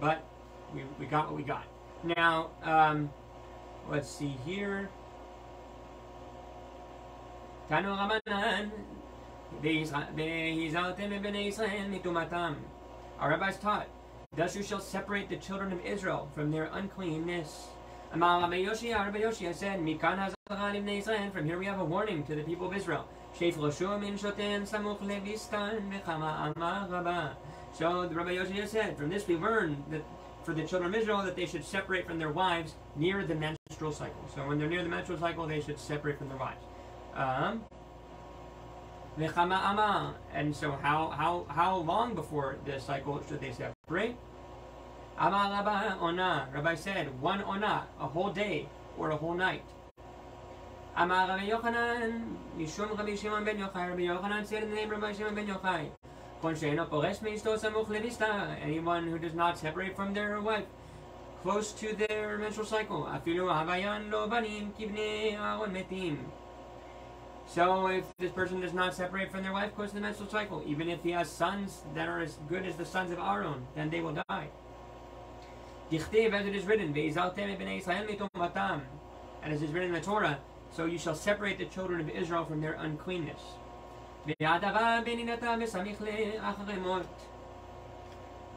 But we got what we got. Now, let's see here. Tanu Ramanan, our rabbis taught, thus you shall separate the children of Israel from their uncleanness. Rabbi Yoshia said, from here we have a warning to the people of Israel. So the Rabbi Yoshia said, from this we learn that for the children of Israel that they should separate from their wives near the menstrual cycle. So when they're near the menstrual cycle, they should separate from their wives. And so how long before the cycle should they separate? Rabbi said 1 ona, a whole day or a whole night. Rabbi Yochanan said in the name of Rabbi Shimon ben Yochai, anyone who does not separate from their wife close to their menstrual cycle. So if this person does not separate from their wife close to the menstrual cycle, even if he has sons that are as good as the sons of Aaron, then they will die. As it is written, and as it is written in the Torah, so you shall separate the children of Israel from their uncleanness.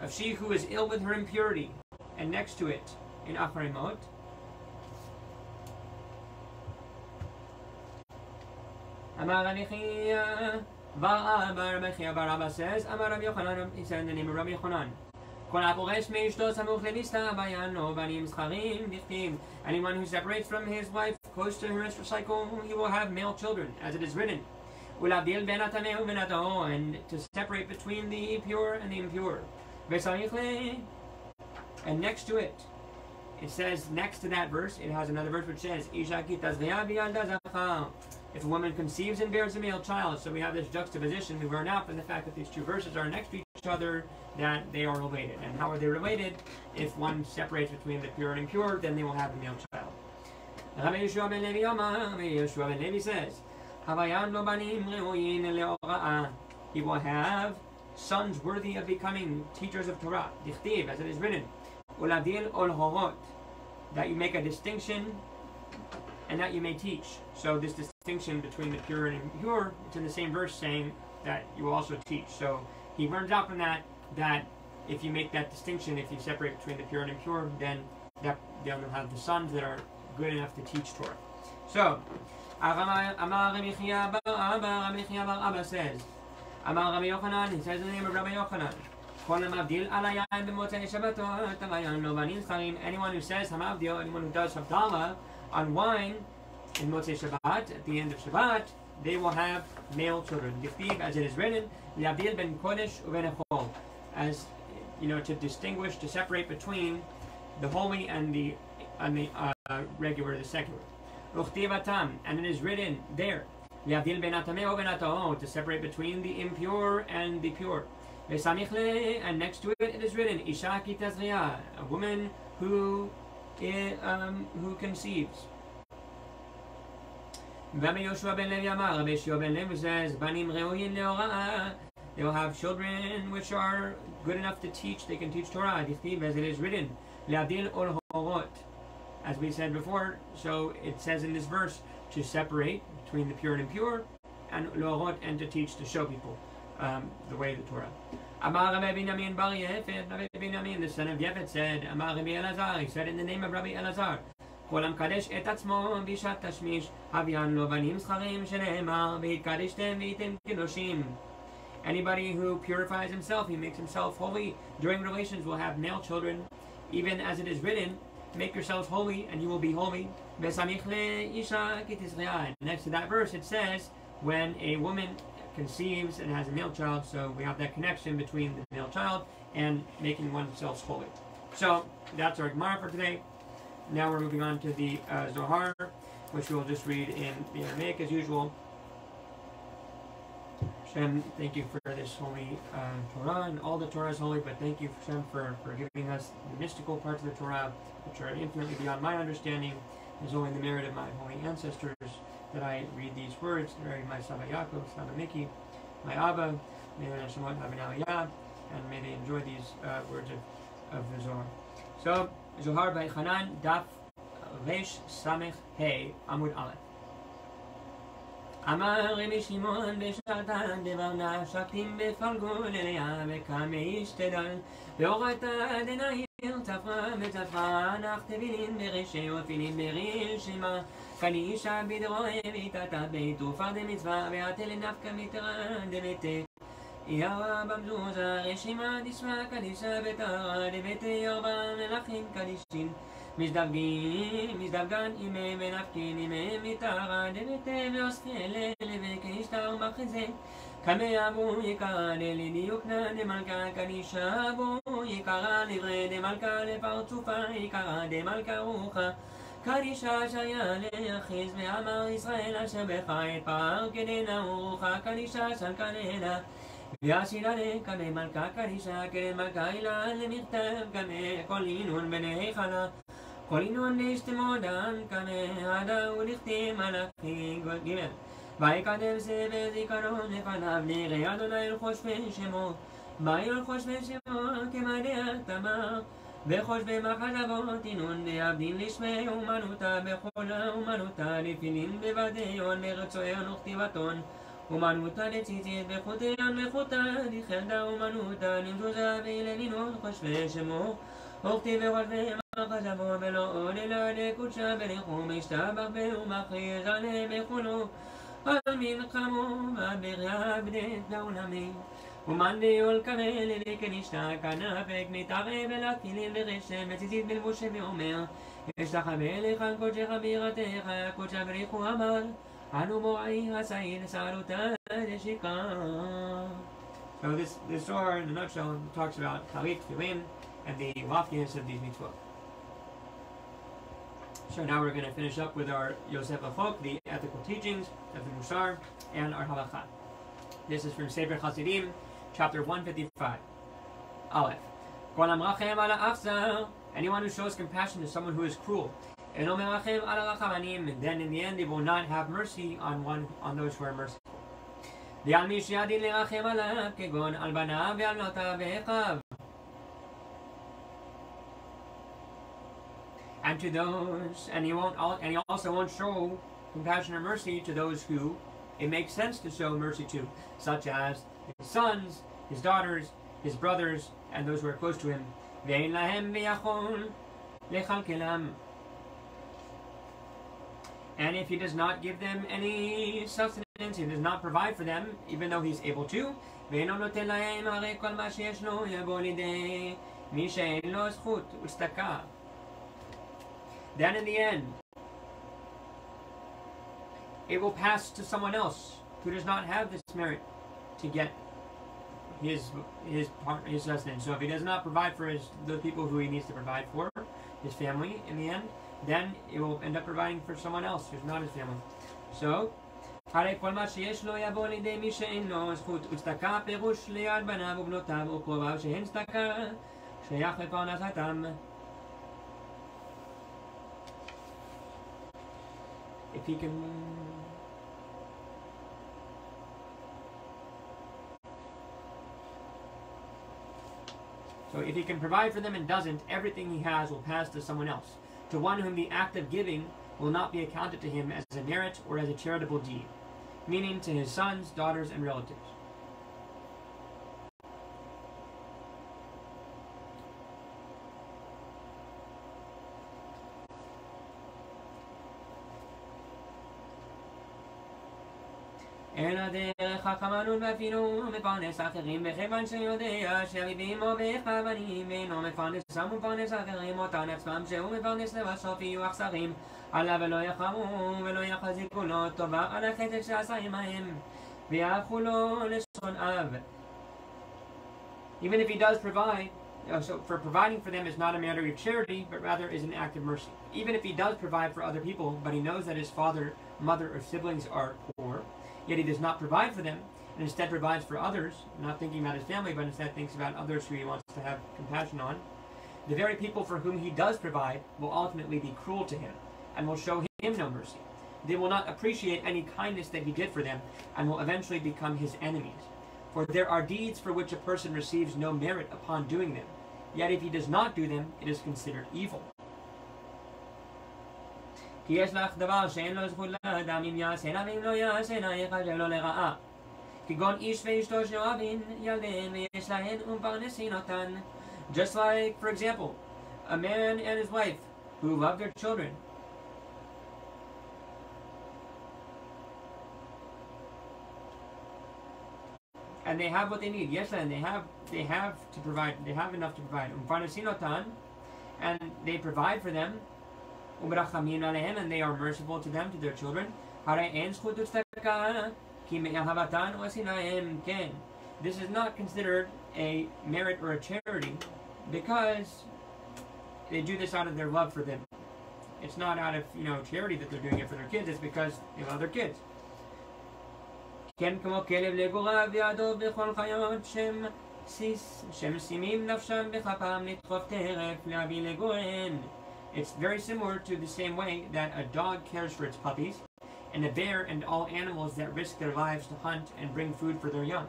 Of she who is ill with her impurity, and next to it, in Achremot, Amar Rabbi Chia bar Abba says, Amar Rabbi Yochanan, he said in the name of Rabbi Yochanan, anyone who separates from his wife close to her menstrual cycle, he will have male children, as it is written, and to separate between the pure and the impure. And next to it, it says, next to that verse, it has another verse which says, if a woman conceives and bears a male child. So we have this juxtaposition. We learn out from the fact that these two verses are next to each other, that they are related. And how are they related? If one separates between the pure and impure, then they will have a male child. Rabbi Yeshua ben Levi says, he will have sons worthy of becoming teachers of Torah. Dichtiv, as it is written, that you make a distinction and that you may teach. So this distinction between the pure and impure, it's in the same verse saying that you will also teach. So he learns out from that if you make that distinction, if you separate between the pure and impure, then they'll have the sons that are good enough to teach Torah. So Amar Rabbi Chia bar Abba says, Amar Rabbi Yochanan, he says in the name of Rabbi Yochanan, anyone who says Hamavdil, anyone who does Havdalah on wine in Motzei Shabbat, at the end of Shabbat, they will have male children. Dichtiv, as it is written, Yavdil ben Kodesh uben Echol, as you know, to distinguish, to separate between the holy and the regular, the secular. Uchtivatam, and it is written there, Yavdil ben Atameh uben Atahor, to separate between the impure and the pure. And next to it, it is written, Isha ki tazriya, a woman who conceives. Rabbi Yoshua ben Levi Amar, Rabbi Yoshua ben Levi says, Banim reuyin leorah, they will have children which are good enough to teach, they can teach Torah, as it is written, Le'adil ol horot. As we said before, so it says in this verse to separate between the pure and impure, and lo'orot, and to teach, to show people the way of the Torah. Amar Rabbi Binyamin bar Yefet, Rabbi Binyamin, the son of Yefet, said, Amar Rabbi Elazar, he said in the name of Rabbi Elazar, כל המקדש את עצמו בשעת תשמיש, הביאן לו בנים זכרים שנאמר, והתקדשתם והייתם קדושים. Anybody who purifies himself, he makes himself holy. During relations will have male children, even as it is written, make yourselves holy and you will be holy. Next to that verse it says, when a woman conceives and has a male child, so we have that connection between the male child and making oneself holy. So that's our Gemara for today. Now we're moving on to the Zohar, which we'll just read in the Aramaic as usual. Hashem, thank you for this holy Torah, and all the Torah is holy, but thank you, Hashem, for giving us the mystical parts of the Torah, which are infinitely beyond my understanding. It is only the merit of my holy ancestors that I read these words. Mary, my Saba Yaakov, Saba Miki, my Abba, may they Shemot have an Aliyah, and may they enjoy these words of the Zohar. So, Zohar Ba'Etchanan, Daf Resh Samech Hey, Amud Aleph. אמר רבי שמעון בשעתן דבר נע שקטים בפלגול אליה וקם איש תדל והורתה דנעיר צפרה וצפרה נח תבילין ברשי ופילין בריל שמה קנישה בדרועה ויתתה בית ופר דמצווה ועתל נפקא מתרא דביתה ירא במזוזה רשימה דשמה קדישה בתרא דביתה ארבע מלכים קדישין מזדבגן אימם ונפקין אימם מתרא דביתה ואוספי וכנישתר מחזה כמה אבו יקרא לדיוקנה דמלכה קדישה אבו יקרא לברי דמלכה לפרצופה יקרא דמלכה רוחה קדישה שהיה להכריז ואמר ישראל אשר בך את פר כדנה רוחה קדישה סלקה להנה וישילה לקמא מלכה קדישה כדן מלכה אילה למכתב כמה כל עינון בני חלה כל עינון נשתמודן כמה עדה ולכתים מלאכי ג' ויקדם סבר זיכרון לפניו נראה אדוני אל חושבי שמו באי אל חושבי שמו כמדע תמר וחושבי מחשבות עינון דעבדין לשמי אומנותה בחולה אומנותה לפילין בבדיון מרצועיון וכתיבתון אומנותה לציצית בחוטיון בחוטה דחלדה אומנותה נמזוזה ואילנינות חושבי שמו וכתיב וחושבי מחשבות ולא עוד אלא דקודשה בניחום משתבח ומכריז עליהם בכולו על מלחמו ובריאה בדית לעולמי ומאן דיול כבל לכנשתה כנפק מתערב אל הכלים לרשם וציצית בלבושה ואומר אשתחווה לך קודשך בירתך קודשה בריחו אמר אנו מוראי הסעיד סעלותה דשיקה. So this Zohar in a nutshell talks about Talit, Tefillin, and the loftiness of these mitzvot. So now we're going to finish up with our Yosef Achok, the ethical teachings of the Musar, and our Halacha. This is from Sefer Chasidim, chapter 155. Aleph. Kol hamrachem ala achzar, anyone who shows compassion to someone who is cruel, eno merachem ala rachamanim, and then in the end they will not have mercy on those who are merciful. Ve'al mi sheyadin lerachem alav, kegon al banav ve'al notav ve'echav. And to those, and he also won't show compassion or mercy to those who it makes sense to show mercy to, such as his sons, his daughters, his brothers, and those who are close to him. Ve'ein lahem v'yachol lechalkelam. And if he does not give them any sustenance, he does not provide for them, even though he's able to, ve'eino noten lahem harei kol ma sheyesh lo yavo lidei mi she'ein lo zchut u'tzedakah. Then in the end, it will pass to someone else who does not have this to get his sustenance. So if he does not provide for the people who he needs to provide for, his family, in the end, then it will end up providing for someone else who's not his family. So, הרי כל מה שיש לו יבוא לידי מי שאין לו זכות וצדקה פירוש ליד בניו ובנותיו וקרוביו שהן צדקה שייך לפרנסתם. If he can So if he can provide for them and doesn't, everything he has will pass to someone else, to one whom the act of giving will not be accounted to him as a merit or as a charitable deed, meaning to his sons, daughters, and relatives. אלא דרך חכמנות ואפילו מפרנס אחרים, בכיוון שיודע שאביו עמו בכוונים ואינו מפרנסם ומפרנס אחרים אותן עצמם, שהוא מפרנס לבסוף יהיו אכזרים עליו ולא יחמו ולא יחזיקו לו טובה על החסד שעשה עמהם ויהפכו לו לשון אב. Even if he does provide, so for providing for them is not a matter of charity, but rather is an act of mercy. Even if he does provide for other people, but he knows that his father, mother, or siblings are poor, yet he does not provide for them, and instead provides for others, not thinking about his family, but instead thinks about others who he wants to have compassion on, the very people for whom he does provide will ultimately be cruel to him, and will show him no mercy. They will not appreciate any kindness that he did for them, and will eventually become his enemies. For there are deeds for which a person receives no merit upon doing them, yet if he does not do them, it is considered evil. כי יש לך דבר שאין לו זכות לאדם אם יעשנה ואם לא יעשנה יחשב לו לרעה. כגון איש ואשתו שאוהבים ילדיהם ויש להן ומפרנסין אותן. Just like, for example, a man and his wife who love their children. And they have what they need. Yes, and they have to provide. They have enough to provide. ומפרנסין אותן, and they provide for them. And they are merciful to them, to their children. This is not considered a merit or a charity because they do this out of their love for them. It's not out of charity that they're doing it for their kids, it's because they love their kids. It's very similar to the same way that a dog cares for its puppies, and a bear and all animals that risk their lives to hunt and bring food for their young.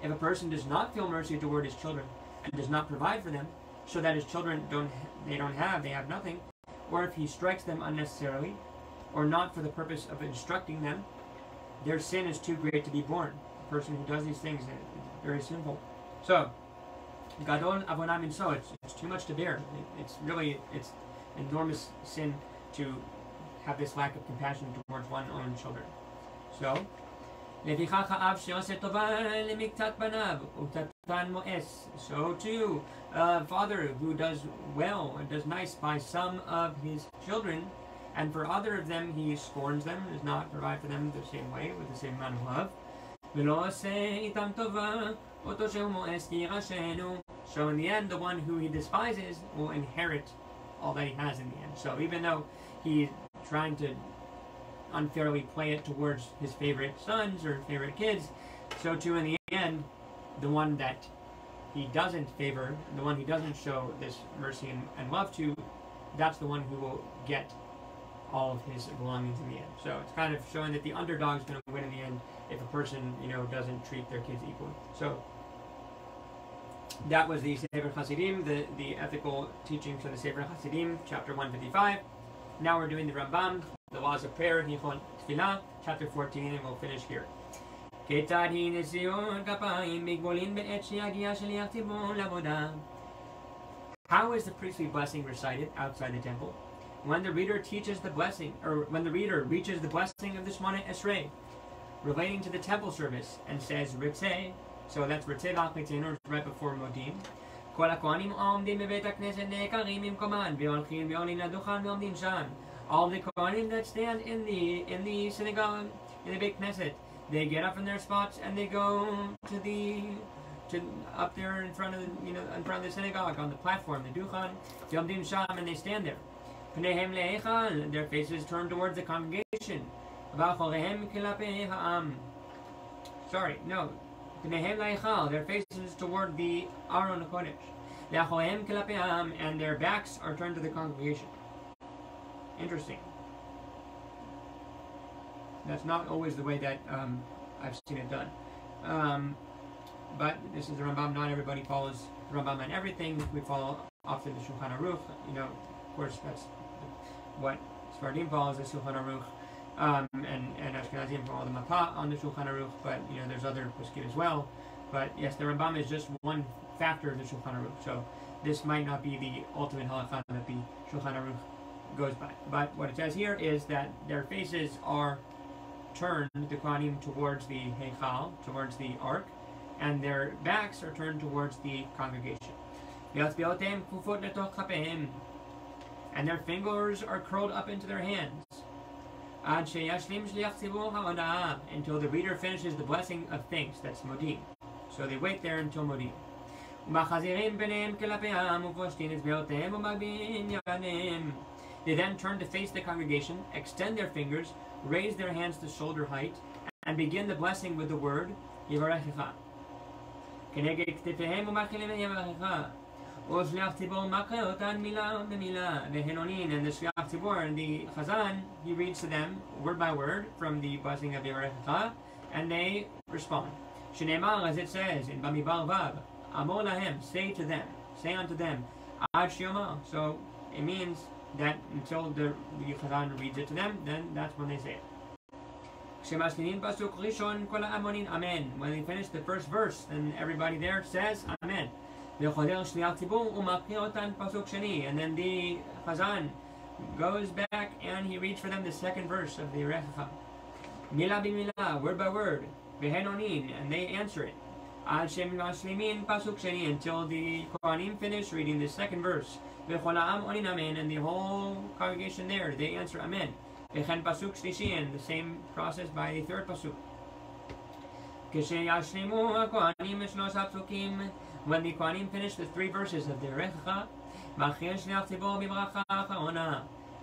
If a person does not feel mercy toward his children and does not provide for them, so that his children they have nothing, or if he strikes them unnecessarily, or not for the purpose of instructing them, their sin is too great to be borne. The person who does these things is very sinful. So, gadol avonah minso, it's too much to bear. It's enormous sin to have this lack of compassion towards one's own children. So, לפיכך האב שעושה טובה למקצת בניו וקטן מואס. So too, a father who does well and does nice by some of his children, and for other of them he scorns them, does not provide for them the same way, with the same amount of love. ולא עושה איתם טובה, אותו שהוא מואס ירשנו. So in the end, the one who he despises will inherit all that he has in the end. So even though he's trying to unfairly play it towards his favorite sons or favorite kids, so too in the end, the one that he doesn't favor, the one he doesn't show this mercy and love to, that's the one who will get all of his belongings in the end. So it's kind of showing that the underdog is going to win in the end if a person, doesn't treat their kids equally. So that was the Sefer Hasidim, the ethical teachings for the Sefer Hasidim, chapter 155. Now we're doing the Rambam, the laws of prayer, Hilchot Tefillah, chapter 14, and we'll finish here. כיצד היא נשיאות כפיים בגבולים בעת שיגיע שליח ציבור לעבודה? How is the priestly blessing recited outside the temple? When the reader teaches the blessing, or when the reader reaches the blessing of the Shemona Esrei, relating to the temple service, and says Ritzeh, so that's Ritzeh V'Achlitzenu, right before Modim. כל הכהנים עומדים בבית הכנסת נעקרים ממקומם והולכים ועולים לדוכן ועומדים שם. All the kohanim that stand in the synagogue, in the Beit Knesset, they get up from their spots and they go to up there in front of the synagogue on the platform, the duchan, yomdim sham, and they stand there. Pneihem le'echal, their faces turned towards the congregation. V'achorehem kilapei ha'am. Sorry, no. Pneihem le'echal, their faces toward the Aron HaKodesh. V'achorehem kilapei ha'am, and their backs are turned to the congregation. Interesting. That's not always the way that I've seen it done. But this is the Rambam. Not everybody follows the Rambam on everything. We follow often the Shulchan Aruch. You know, of course, that's what Sephardim follows, the Shulchan Aruch. And Ashkenazim follow the Mapah on the Shulchan Aruch. But, you know, there's other poskim as well. But, yes, the Rambam is just one factor of the Shulchan Aruch. So this might not be the ultimate halakha that the Shulchan Aruch goes by. But what it says here is that their faces are turned, the Kohanim, towards the Heichal, towards the Ark, and their backs are turned towards the congregation. And their fingers are curled up into their hands. Until the reader finishes the blessing of thanks, that's Modim. So they wait there until Modim. They then turn to face the congregation, extend their fingers, raise their hands to shoulder height, and begin the blessing with the word Yivarechecha. And the Shliach Tzibor and the Chazan, he reads to them word by word from the blessing of Yivarechecha, and they respond. Shneimar, as it says in Bamidbar Vav, Amor lahem, say to them, say unto them, Ad Shiomar. So it means that until the Chazan reads it to them, then that's when they say it. When they finish the first verse, then everybody there says Amen. And then the Chazan goes back and he reads for them the second verse of the Yivarechecha. Mila b'mila, word by word, and they answer it. Until the Kohanim finish reading the second verse. And the whole congregation there, they answer Amen. And the same process by the third pasuk. When the Kohanim finish the three verses of the Yivarechecha,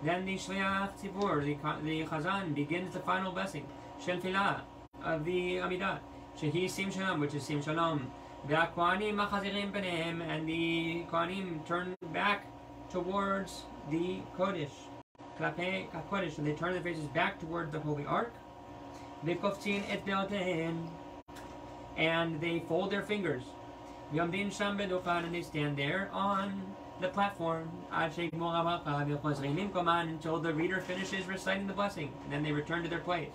then the Shliach Tzibor, the Chazan, begins the final blessing, Shel Filah, of the Amidah, Shehi Sim Shalom, which is Sim Shalom. And the Kohanim turn back towards the Kodesh, Klape HaKodesh, and they turn their faces back toward the Holy Ark. And they fold their fingers. And they stand there on the platform until the reader finishes reciting the blessing, and then they return to their place.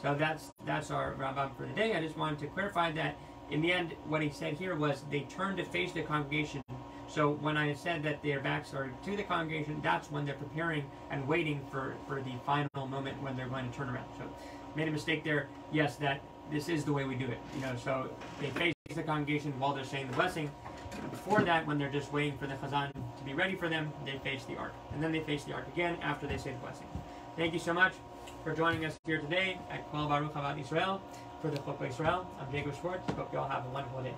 So that's our Rambam for the day. I just wanted to clarify that in the end, what he said here was they turn to face the congregation. So when I said that their backs are to the congregation, that's when they're preparing and waiting for the final moment when they're going to turn around. So made a mistake there. Yes, that this is the way we do it. You know, so they face the congregation while they're saying the blessing. Before that, when they're just waiting for the Chazan to be ready for them, they face the Ark. And then they face the Ark again after they say the blessing. Thank you so much for joining us here today at KOLLEL Baruch A'Havat Israel for the Chok Le'Israel. I'm Yaakov Schwartz. Hope you all have a wonderful day.